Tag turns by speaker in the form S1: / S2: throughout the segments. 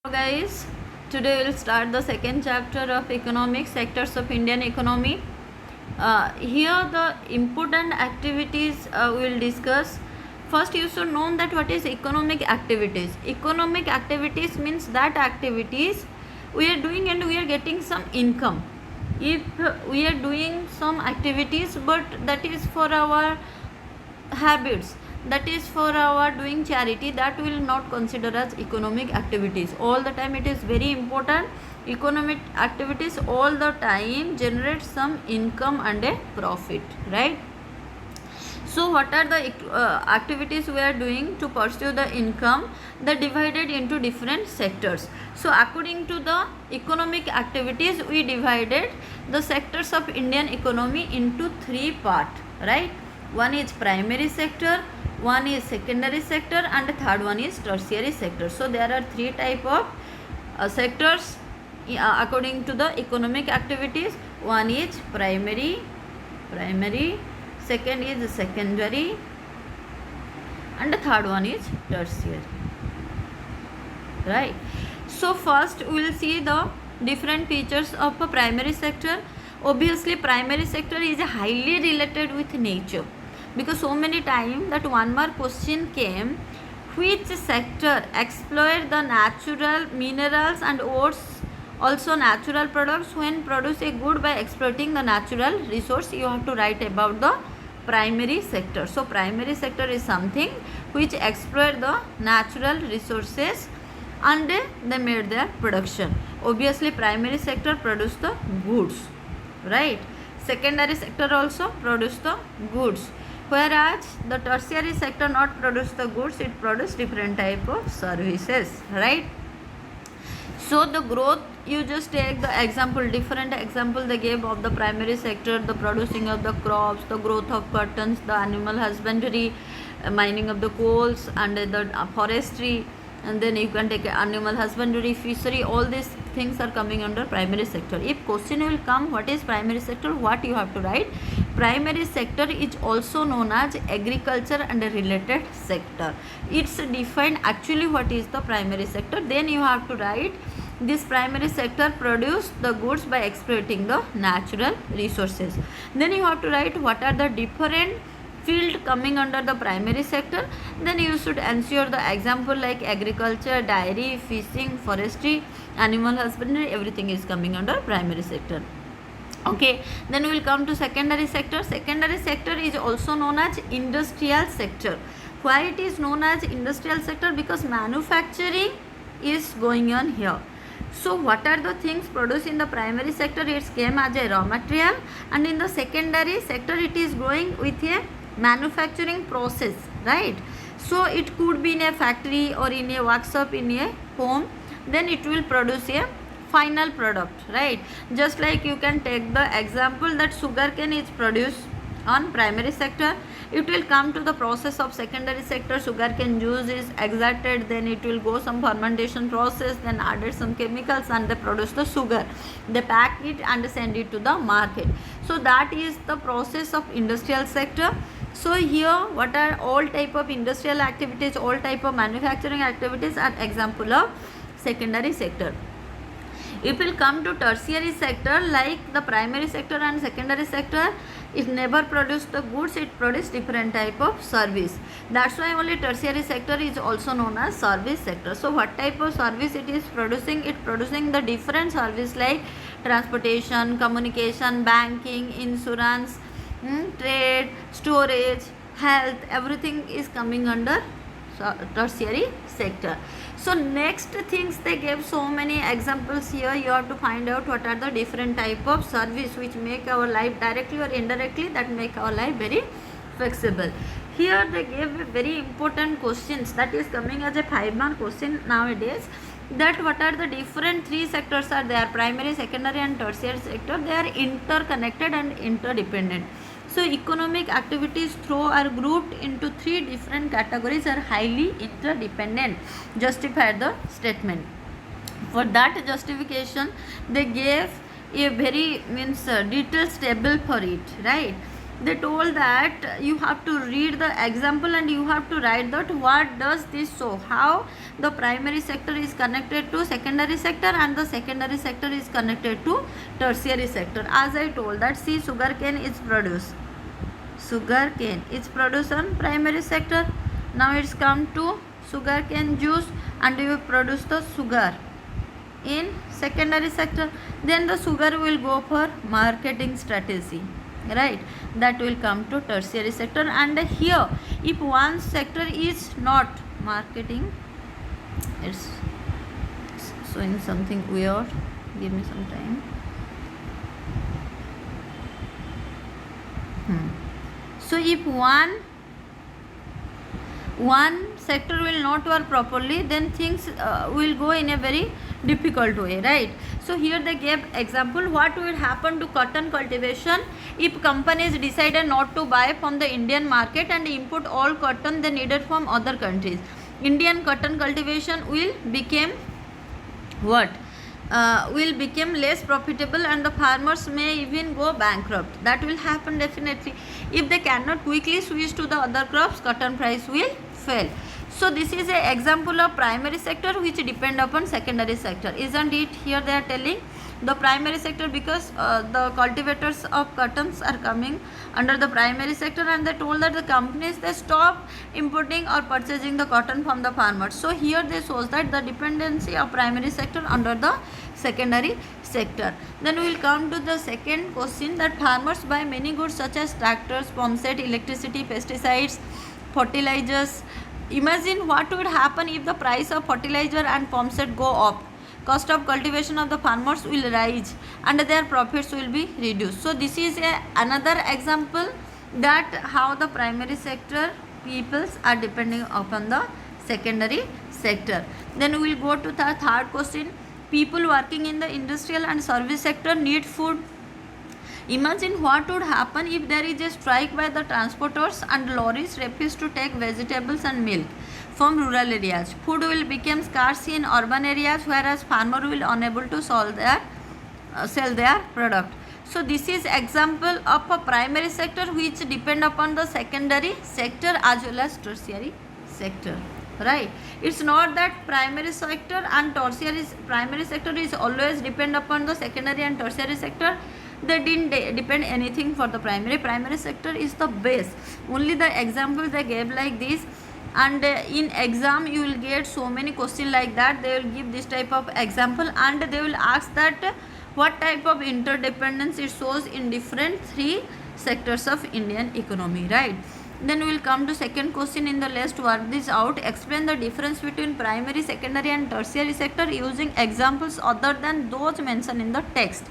S1: Hello guys, today we'll start the second chapter of economic sectors of Indian economy. Here the important activities we'll discuss. First, you should know that what is economic activities. Economic activities means that activities we are doing and we are getting some income. If we are doing some activities but that is for our habits, that is for our doing charity, that will not consider as economic activities. All the time it is very important, economic activities all the time generate some income and a profit, right? So what are the activities we are doing to pursue the income? They divided into different sectors. So according to the economic activities, we divided the sectors of Indian economy into three parts, right? One is primary sector, one is secondary sector, and the third one is tertiary sector. So there are three type of sectors according to the economic activities. One is primary, second is secondary, and the third one is tertiary, right? So first we will see the different features of a primary sector. Obviously primary sector is highly related with nature, because so many times that one more question came, which sector exploit the natural minerals and ores, also natural products, when produce a good by exploiting the natural resource. You have to write about the primary sector. So primary sector is something which exploit the natural resources and they made their production. Obviously primary sector produce the goods, right? Secondary sector also produce the goods, whereas the tertiary sector not produce the goods, it produce different type of services, right? So the growth, you just take the example, different example they gave of the primary sector, the producing of the crops, the growth of cottons, the animal husbandry, mining of the coals, and the forestry, and then you can take animal husbandry, fishery. All these things are coming under primary sector. If question will come, what is primary sector, what you have to write? Primary sector is also known as agriculture and a related sector. It's defined actually what is the primary sector. Then you have to write this primary sector produce the goods by exploiting the natural resources. Then you have to write what are the different field coming under the primary sector. Then you should ensure the example like agriculture, dairy, fishing, forestry, animal husbandry, everything is coming under primary sector. Okay, then we will come to secondary sector. Secondary sector is also known as industrial sector. Why it is known as industrial sector? Because manufacturing is going on here. So what are the things produced in the primary sector? It came as a raw material, and in the secondary sector it is going with a manufacturing process, right? So it could be in a factory or in a workshop, in a home, then it will produce a final product, right? Just like you can take the example that sugarcane is produced on primary sector, it will come to the process of secondary sector, sugarcane juice is extracted, then it will go some fermentation process, then added some chemicals, and they produce the sugar, they pack it and send it to the market. So that is the process of industrial sector. So here what are all type of industrial activities, all type of manufacturing activities are example of secondary sector. If we will come to tertiary sector, like the primary sector and secondary sector, it never produce the goods, it produce different type of service. That's why only tertiary sector is also known as service sector. So what type of service it is producing? It producing the different service like transportation, communication, banking, insurance, trade, storage, health, everything is coming under tertiary sector. So next things, they gave so many examples here. You have to find out what are the different type of service which make our life directly or indirectly, that make our life very flexible. Here they gave very important questions that is coming as a 5-mark question nowadays, that what are the different three sectors are there, primary, secondary and tertiary sector. They are interconnected and interdependent. So economic activities through are grouped into three different categories, are highly interdependent. Justify the statement. For that justification they gave a very detailed table for it, right? they told that you have to read the example and you have to write that what does this show, how the primary sector is connected to secondary sector and the secondary sector is connected to tertiary sector. As I told that, see, sugarcane is produced on primary sector. Now it's come to sugarcane juice and you produce the sugar in secondary sector. Then the sugar will go for marketing strategy, right? That will come to tertiary sector. And here, if one sector is not marketing, it's showing something weird, give me some time. So if one sector will not work properly, then things will go in a very difficult way, right? So here they gave example what will happen to cotton cultivation if companies decided not to buy from the Indian market and import all cotton they needed from other countries. Indian cotton cultivation will become what? Will become less profitable and the farmers may even go bankrupt. That will happen definitely. If they cannot quickly switch to the other crops, cotton price will fall. So this is an example of primary sector which depend upon secondary sector, isn't it? Here they are telling the primary sector because the cultivators of cottons are coming under the primary sector, and they told that the companies they stop importing or purchasing the cotton from the farmers. So here they shows that the dependency of primary sector under the secondary sector. Then we will come to the second question, that farmers buy many goods such as tractors, pump set, electricity, pesticides, fertilizers. Imagine what would happen if the price of fertilizer and pump set go up. Cost of cultivation of the farmers will rise and their profits will be reduced. So this is another example that how the primary sector peoples are depending upon the secondary sector. Then we will go to the third question. People working in the industrial and service sector need food. Imagine what would happen if there is a strike by the transporters and lorries refuse to take vegetables and milk from rural areas. Food will become scarce in urban areas, whereas farmer will unable to sell their product. So this is example of a primary sector which depend upon the secondary sector as well as tertiary sector, right? It's not that primary sector and primary sector is always depend upon the secondary and tertiary sector. They didn't depend anything for the primary sector is the base. Only the examples they gave like this, and in exam you will get so many questions like that. They will give this type of example and they will ask that what type of interdependence it shows in different three sectors of Indian economy, right? Then we will come to second question in the list. Work this out. Explain the difference between primary, secondary and tertiary sector using examples other than those mentioned in the text.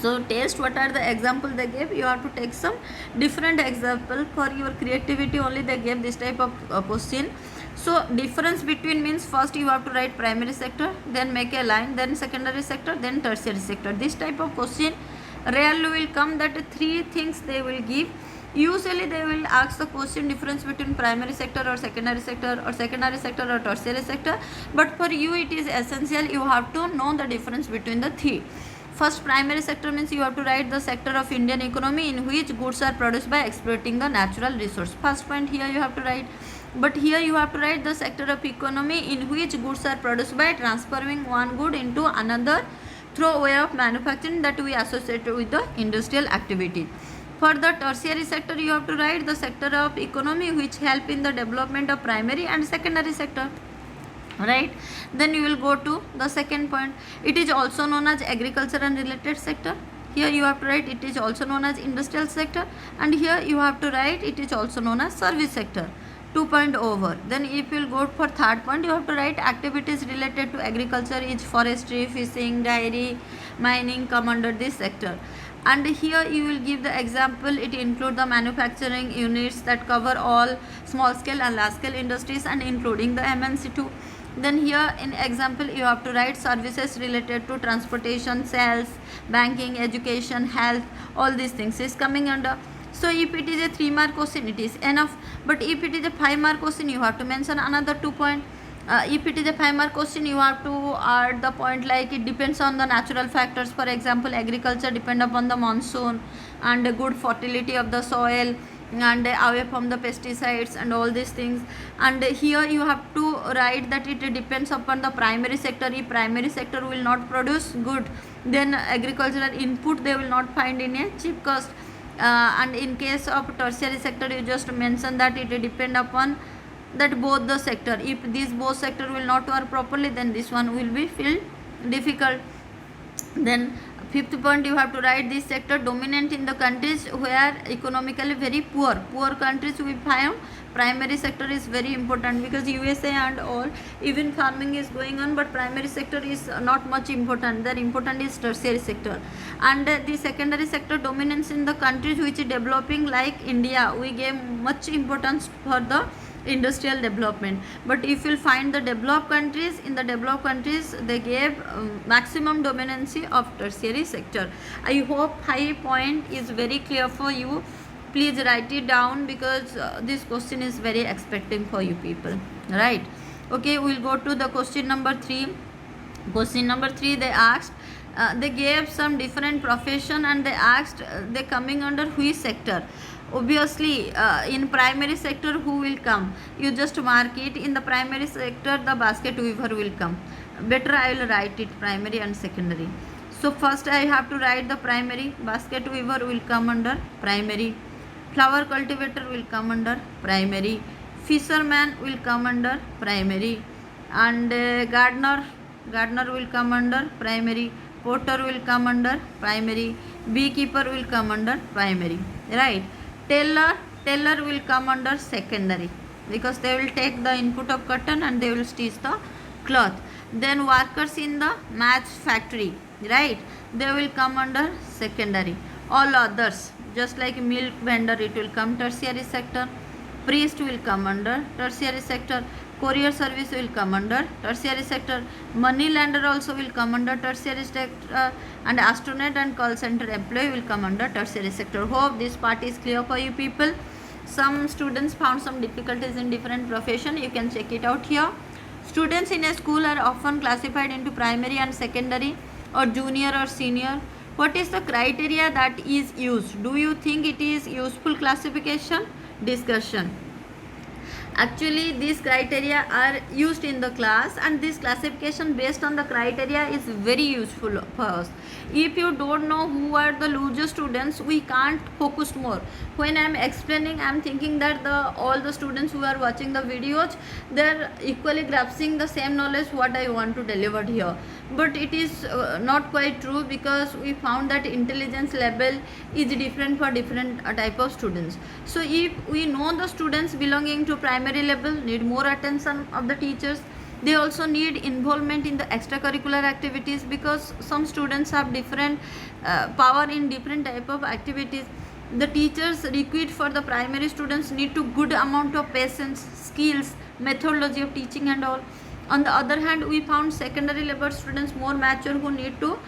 S1: So test what are the examples they gave. You have to take some different example for your creativity. Only they gave this type of question. So difference between means first you have to write primary sector, then make a line, then secondary sector, then tertiary sector. This type of question rarely will come that three things they will give. Usually they will ask the question difference between primary sector or secondary sector or tertiary sector. But for you it is essential you have to know the difference between the three. First, primary sector means you have to write the sector of Indian economy in which goods are produced by exploiting the natural resource. First point here you have to write. But here you have to write the sector of economy in which goods are produced by transforming one good into another through a way of manufacturing that we associate with the industrial activity. For the tertiary sector you have to write the sector of economy which help in the development of primary and secondary sector, right? Then you will go to the second point. It is also known as agriculture and related sector. Here you have to write it is also known as industrial sector, and here you have to write it is also known as service sector. 2 point over. Then if you will go for third point, you have to write activities related to agriculture is forestry, fishing, dairy, mining come under this sector. And here you will give the example. It include the manufacturing units that cover all small scale and large scale industries and including the MNC too. Then here in example you have to write services related to transportation, sales, banking, education, health, all these things is coming under. So if it is a 3 mark question it is enough, but if it is a 5 mark question you have to mention another 2 points. If it is a 5 mark question, you have to add the point like it depends on the natural factors. For example, agriculture depend upon the monsoon and the good fertility of the soil and away from the pesticides and all these things. And here you have to write that it depends upon the primary sector. If primary sector will not produce good, then agricultural input they will not find in a cheap cost. And in case of tertiary sector, you just mention that it depend upon that both the sector. If these both sector will not work properly, then this one will be feel difficult. Then fifth point, you have to write this sector dominant in the countries where economically very poor countries we find primary sector is very important, because USA and all even farming is going on, but primary sector is not much important. Their important is tertiary sector. And the secondary sector dominance in the countries which is developing like India, we gave much importance for the industrial development. But if you'll find the developed countries, in the developed countries they gave maximum dominancy of tertiary sector. I hope high point is very clear for you. Please write it down, because this question is very expecting for you people, right? Okay, we'll go to the question number 3. Question number 3, they asked, they gave some different profession and they asked they coming under which sector. Obviously in primary sector who will come, you just mark it. In the primary sector the basket weaver will come. Better I will write it primary and secondary. So first I have to write the primary. Basket weaver will come under primary, flower cultivator will come under primary, fisherman will come under primary, and gardener will come under primary, porter will come under primary, beekeeper will come under primary, right? Tailor will come under secondary, because they will take the input of cotton and they will stitch the cloth. Then workers in the match factory, right, they will come under secondary. All others, just like milk vendor, it will come tertiary sector. Priest will come under tertiary sector. Courier service will come under tertiary sector. Money lender also will come under tertiary sector. And astronaut and call center employee will come under tertiary sector. Hope this part is clear for you people. Some students found some difficulties in different profession. You can check it out here. Students in a school are often classified into primary and secondary, or junior or senior. What is the criteria that is used? Do you think it is useful classification? Discussion. Actually these criteria are used in the class, and this classification based on the criteria is very useful for us. If you don't know who are the loser students, we can't focus more. When I am explaining, I am thinking that all the students who are watching the videos, they are equally grasping the same knowledge what I want to deliver here. But it is not quite true, because we found that intelligence level is different for different type of students. So if we know the students belonging to primary level need more attention of the teachers, they also need involvement in the extracurricular activities, because some students have different power in different type of activities. The teachers required for the primary students need to good amount of patience, skills, methodology of teaching and all. On the other hand, we found secondary level students more mature, who need to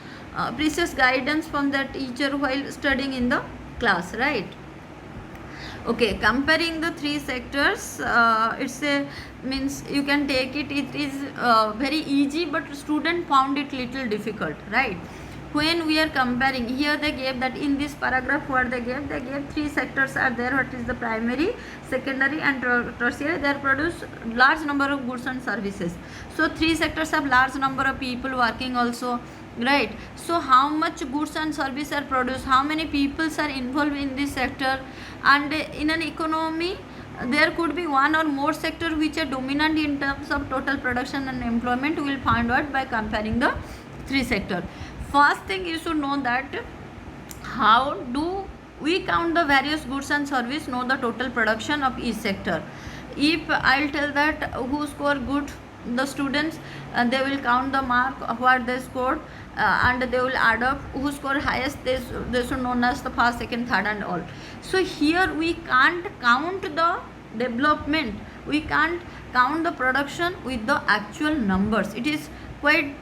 S1: precious guidance from the teacher while studying in the class, right? Okay, comparing the three sectors, it's a means you can take it. It is very easy, but student found it little difficult, right? When we are comparing, here they gave that in this paragraph what they gave three sectors are there. What is the primary, secondary and tertiary? They produce large number of goods and services. So three sectors have large number of people working also, right? So how much goods and service are produced, how many people are involved in this sector, and in an economy there could be one or more sector which are dominant in terms of total production and employment. We will find out by comparing the three sector. First thing you should know that how do we count the various goods and service, know the total production of each sector. If I'll tell that who score good, the students, they will count the mark of what they scored, and they will add up who score highest. They should known as the first, second, third and all. So here we can't count the development, we can't count the production with the actual numbers. It is quite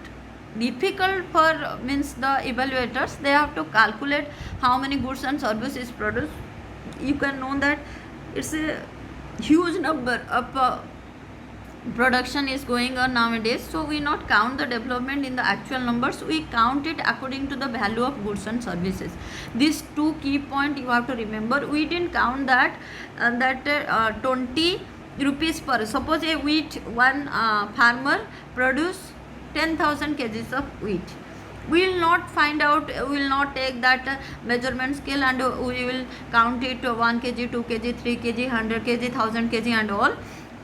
S1: difficult for means the evaluators. They have to calculate how many goods and services produced. You can know that it's a huge number of production is going on nowadays, so we not count the development in the actual numbers, we count it according to the value of goods and services. These two key point you have to remember. We didn't count that 20 rupees per, suppose a wheat, one farmer produce 10,000 kgs of wheat. We will not find out, we will not take that measurement scale and we will count it 1 kg, 2 kg, 3 kg, 100 kg, 1000 kg and all.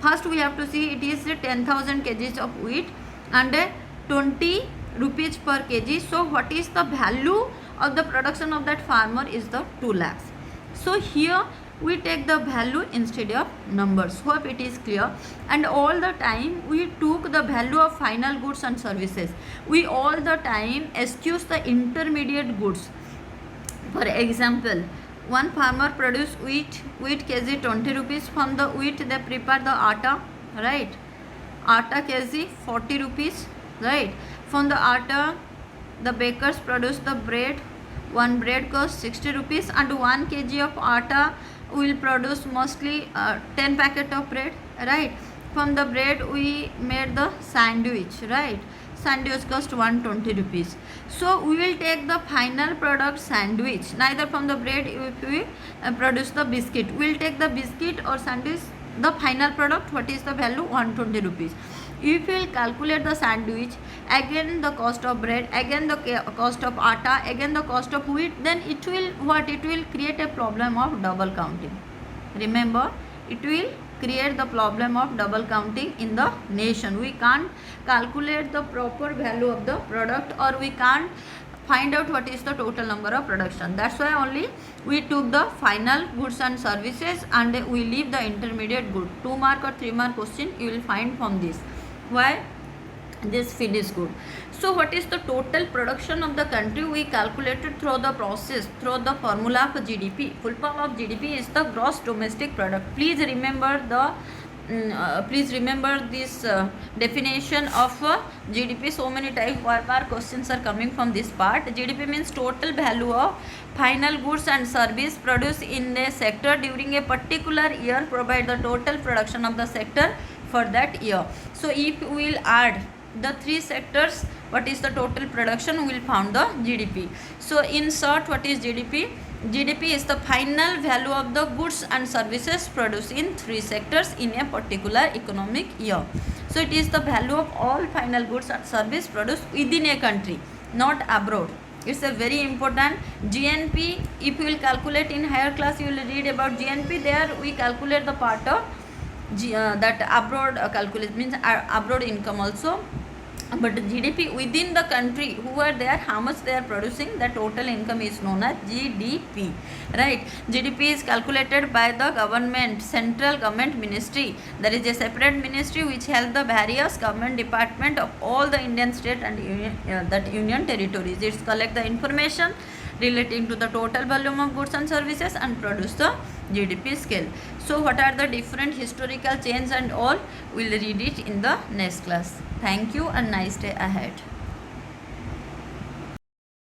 S1: First we have to see it is 10,000 kgs of wheat and 20 rupees per kg. So what is the value of the production of that farmer is the 2 lakhs. So here we take the value instead of numbers. Hope it is clear. And all the time we took the value of final goods and services. We all the time excuse the intermediate goods. For example, one farmer produce wheat kg 20 rupees. From the wheat they prepare the atta, right? Atta kg 40 rupees, right? From the atta the bakers produce the bread. One bread costs 60 rupees and 1 kg of atta will produce mostly 10 packet of bread, right? From the bread we made the sandwich, right? Sandwich cost 120 rupees. So we will take the final product sandwich. Neither from the bread if we produce the biscuit, we will take the biscuit or sandwich, the final product, what is the value? 120 rupees. If we will calculate the sandwich, again the cost of bread, again the cost of atta, again the cost of wheat, then it will what? It will create a problem of double counting. Remember, it will create the problem of double counting in the nation. We can't calculate the proper value of the product, or we can't find out what is the total number of production. That's why only we took the final goods and services and we leave the intermediate good. 2 mark or 3 mark question you will find from this. Why? This finished good. So what is the total production of the country? We calculated through the process, through the formula of GDP. Full form of GDP is the gross domestic product. Please remember this definition of GDP. So many type of questions are coming from this part. GDP means total value of final goods and service produced in a sector during a particular year, provide the total production of the sector for that year. So if we will add the 3 sectors, what is the total production, we will found the GDP. So in short, what is GDP? GDP is the final value of the goods and services produced in 3 sectors in a particular economic year. So it is the value of all final goods and service produced within a country, not abroad. It's a very important. GNP, if you will calculate in higher class, you will read about GNP. There we calculate the part of that abroad calculate, means abroad income also. But GDP within the country, who are there, how much they are producing, the total income is known as GDP, right? GDP is calculated by the government, central government ministry. There is a separate ministry which has the various government department of all the Indian state and union territories. It collect the information relating to the total volume of goods and services and produce the GDP scale. So what are the different historical change and all, we'll read it in the next class. Thank you and nice day ahead.